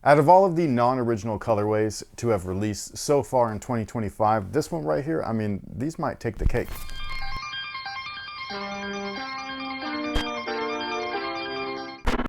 Out of all of the non-original colorways to have released so far in 2025, this one right here, I mean, these might take the cake.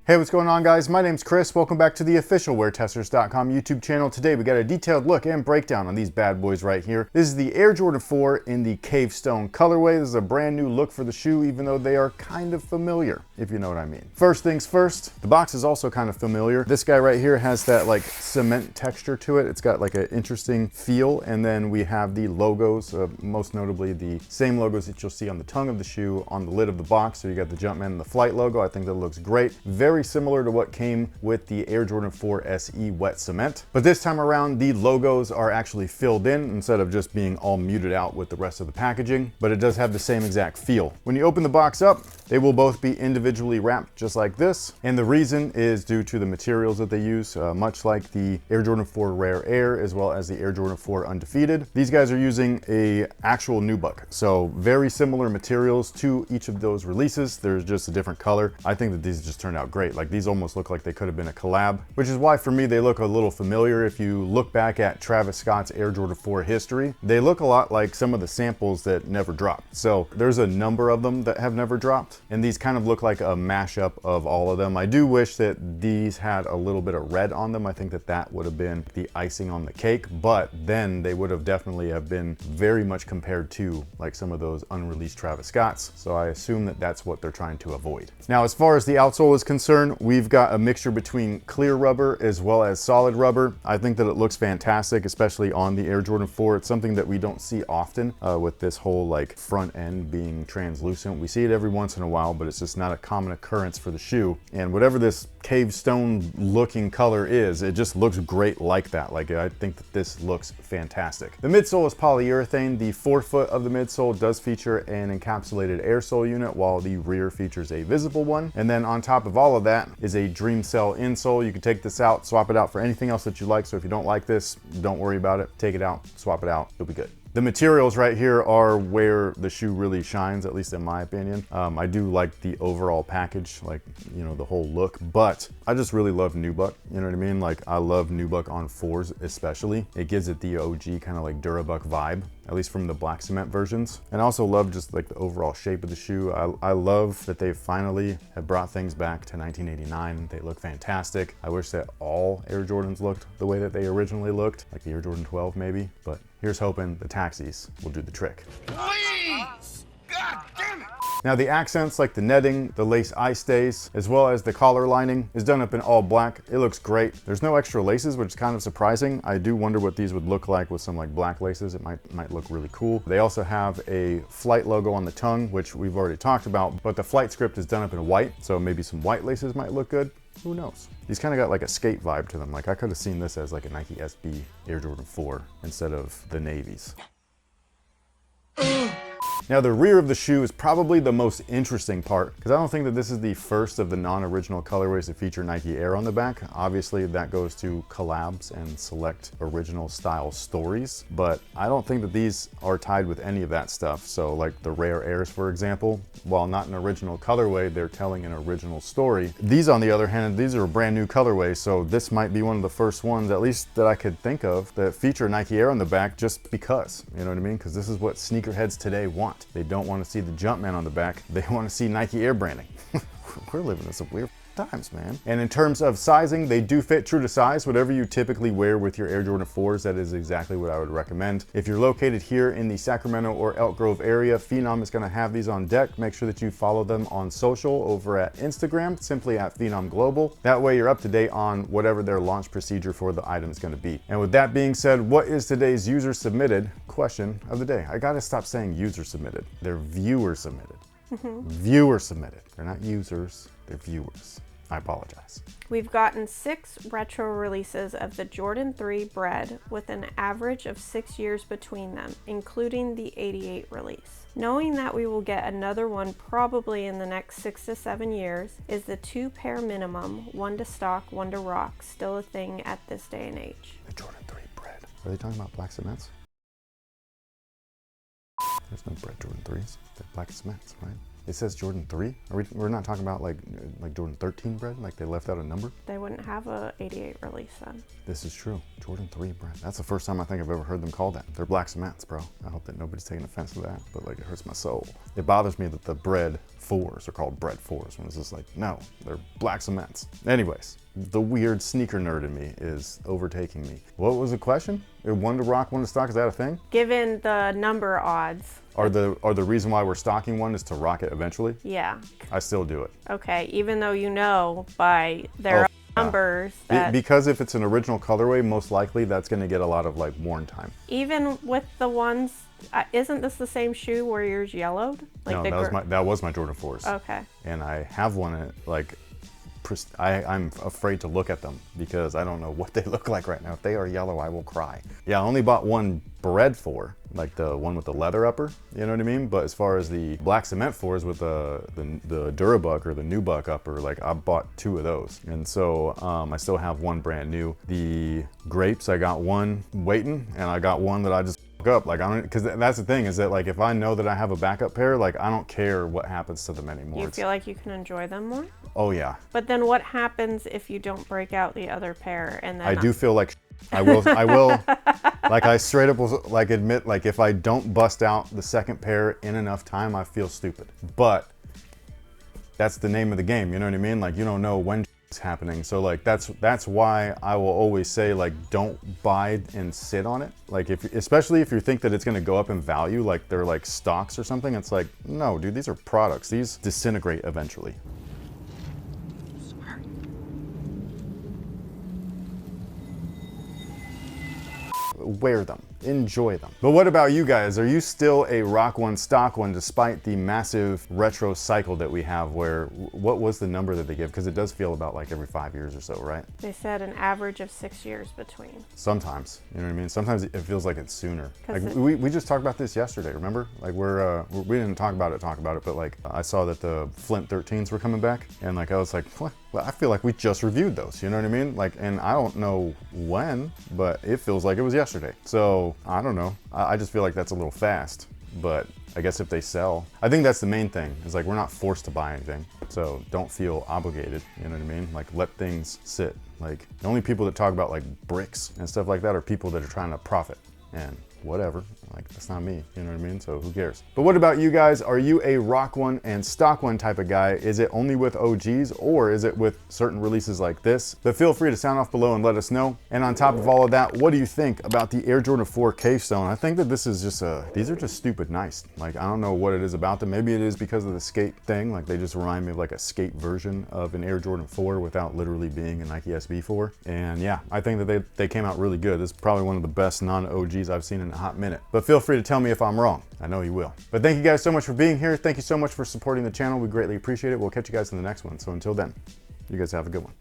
Hey, what's going on, guys? My name's Chris. Welcome back to the official WearTesters.com YouTube channel. Today we got a detailed look and breakdown on these bad boys right here. This is the Air Jordan 4 in the Cave Stone colorway. This is a brand new look for the shoe, even though they are kind of familiar, if you know what I mean. First things first, the box is also kind of familiar. This guy right here has that like cement texture to it. It's got like an interesting feel. And then we have the logos, most notably the same logos that you'll see on the tongue of the shoe on the lid of the box. So you got the Jumpman and the Flight logo. I think that looks great. Very similar to what came with the Air Jordan 4 SE wet cement, but this time around the logos are actually filled in instead of just being all muted out with the rest of the packaging, but it does have the same exact feel. When you open the box up, they will both be individually wrapped just like this, and the reason is due to the materials that they use, much like the Air Jordan 4 Rare Air as well as the Air Jordan 4 Undefeated. These guys are using a actual nubuck, so very similar materials to each of those releases. There's just a different color. I think that these just turned out great. Like, these almost look like they could have been a collab, which is why for me they look a little familiar. If you look back at Travis Scott's Air Jordan 4 history, they look a lot like some of the samples that never dropped. So there's a number of them that have never dropped, and these kind of look like a mashup of all of them. I do wish that these had a little bit of red on them. I think that that would have been the icing on the cake, but then they would have definitely have been very much compared to like some of those unreleased Travis Scotts. So I assume that that's what they're trying to avoid. Now, as far as the outsole is concerned, we've got a mixture between clear rubber as well as solid rubber. I think that it looks fantastic, especially on the Air Jordan 4. It's something that we don't see often with this whole like front end being translucent. We see it every once in a while, but it's just not a common occurrence for the shoe. And whatever this cave stone looking color is, it just looks great like that. Like, I think that this looks fantastic. The midsole is polyurethane. The forefoot of the midsole does feature an encapsulated air sole unit, while the rear features a visible one. And then on top of all of that is a Dream Cell insole. You can take this out, swap it out for anything else that you like. So if you don't like this, don't worry about it. Take it out, swap it out, you'll be good. The materials right here are where the shoe really shines, at least in my opinion. I do like the overall package, like, you know, the whole look, but I just really love nubuck, you know what I mean? Like, I love nubuck on 4s especially. It gives it the OG kind of like Durabuck vibe, at least from the black cement versions. And I also love just like the overall shape of the shoe. I love that they finally have brought things back to 1989. They look fantastic. I wish that all Air Jordans looked the way that they originally looked, like the Air Jordan 12 maybe, but here's hoping the taxis will do the trick. Please! God damn it! Now, the accents like the netting, the lace eye stays, as well as the collar lining is done up in all black. It looks great. There's no extra laces, which is kind of surprising. I do wonder what these would look like with some like black laces. It might look really cool. They also have a Flight logo on the tongue, which we've already talked about, but the Flight script is done up in white, so maybe some white laces might look good. Who knows? These kind of got like a skate vibe to them. Like, I could have seen this as like a Nike SB Air Jordan 4 instead of the navies. Now, the rear of the shoe is probably the most interesting part, because I don't think that this is the first of the non-original colorways to feature Nike Air on the back. Obviously, that goes to collabs and select original style stories, but I don't think that these are tied with any of that stuff. So like the Rare Airs, for example, while not an original colorway, they're telling an original story. These, on the other hand, these are a brand new colorway, so this might be one of the first ones, at least that I could think of, that feature Nike Air on the back just because, you know what I mean? Because this is what sneakerheads today want. They don't want to see the Jumpman on the back. They want to see Nike Air branding. We're living in some weird times, man. And in terms of sizing, they do fit true to size. Whatever you typically wear with your Air Jordan 4s, that is exactly what I would recommend. If you're located here in the Sacramento or Elk Grove area, Phenom is going to have these on deck. Make sure that you follow them on social over at Instagram, simply at Phenom Global. That way you're up to date on whatever their launch procedure for the item is going to be. And with that being said, what is today's user submitted question of the day? I got to stop saying user submitted. They're viewer submitted. Viewer submitted. They're not users, they're viewers. I apologize. We've gotten 6 retro releases of the Jordan 3 Bred with an average of 6 years between them, including the '88 release. Knowing that we will get another one probably in the next 6 to 7 years, is the 2-pair minimum, 1 to stock, 1 to rock, still a thing at this day and age? The Jordan 3 Bred. Are they talking about black cements? There's no Bred Jordan 3s. They're black cements, right? It says Jordan 3? We're not talking about like Jordan 13 bread? Like they left out a number? They wouldn't have a 88 release then. This is true. Jordan 3 bread. That's the first time I think I've ever heard them called that. They're black cements, bro. I hope that nobody's taking offense to that, but like it hurts my soul. It bothers me that the bread 4s are called bread 4s when it's just like, no, they're black cements. Anyways, the weird sneaker nerd in me is overtaking me. What was the question? One to rock, one to stock, is that a thing? Given the number odds. Are the reason why we're stocking one is to rock it eventually? Yeah. I still do it. Okay, even though you know by their numbers that because if it's an original colorway, most likely that's going to get a lot of like worn time. even with the ones, isn't this the same shoe where yours yellowed? Like No, that was my Jordan 4s. Okay. And I have one like I'm afraid to look at them because I don't know what they look like right now. If they are yellow, I will cry. Yeah, I only bought one bread 4, like the one with the leather upper, you know what I mean? But as far as the black cement 4s with the Durabuck or the Nubuck upper, like I bought 2 of those. And so I still have one brand new. The grapes, I got one waiting and I got one that I just up. Like I don't, because that's the thing is that like if I know that I have a backup pair, like I don't care what happens to them anymore. You feel like you can enjoy them more? Oh yeah. But then what happens if you don't break out the other pair and then I do feel like I will like I straight up will like admit like if I don't bust out the second pair in enough time, I feel stupid. But that's the name of the game, you know what I mean? Like you don't know when it's happening. So like that's why I will always say like don't buy and sit on it. Like especially if you think that it's going to go up in value, like they're like stocks or something, it's like no, dude, these are products. These disintegrate eventually. Wear them, enjoy them. But what about you guys? Are you still a rock one, stock one, despite the massive retro cycle that we have where, what was the number that they give? Because it does feel about like every 5 years or so, right? They said an average of 6 years between. Sometimes, you know what I mean? Sometimes it feels like it's sooner. Like we just talked about this yesterday, remember? Like we didn't talk about it, but like I saw that the Flint 13s were coming back and like I was like, what? Well, I feel like we just reviewed those, you know what I mean? Like, and I don't know when, but it feels like it was yesterday. So I don't know. I just feel like that's a little fast, but I guess if they sell, I think that's the main thing is like, we're not forced to buy anything. So don't feel obligated, you know what I mean? Like let things sit. Like the only people that talk about like bricks and stuff like that are people that are trying to profit and whatever. Like that's not me, you know what I mean? So who cares? But what about you guys? Are you a rock one and stock one type of guy? Is it only with OGs or is it with certain releases like this? But feel free to sound off below and let us know. And on top of all of that, what do you think about the Air Jordan 4 Cave Stone? I think that this is just these are just stupid nice. Like I don't know what it is about them. Maybe it is because of the skate thing. Like they just remind me of like a skate version of an Air Jordan 4 without literally being a Nike SB 4. And yeah, I think that they came out really good. This is probably one of the best non-OGs I've seen in a hot minute. But feel free to tell me if I'm wrong. I know you will. But thank you guys so much for being here. Thank you so much for supporting the channel. We greatly appreciate it. We'll catch you guys in the next one. So until then, you guys have a good one.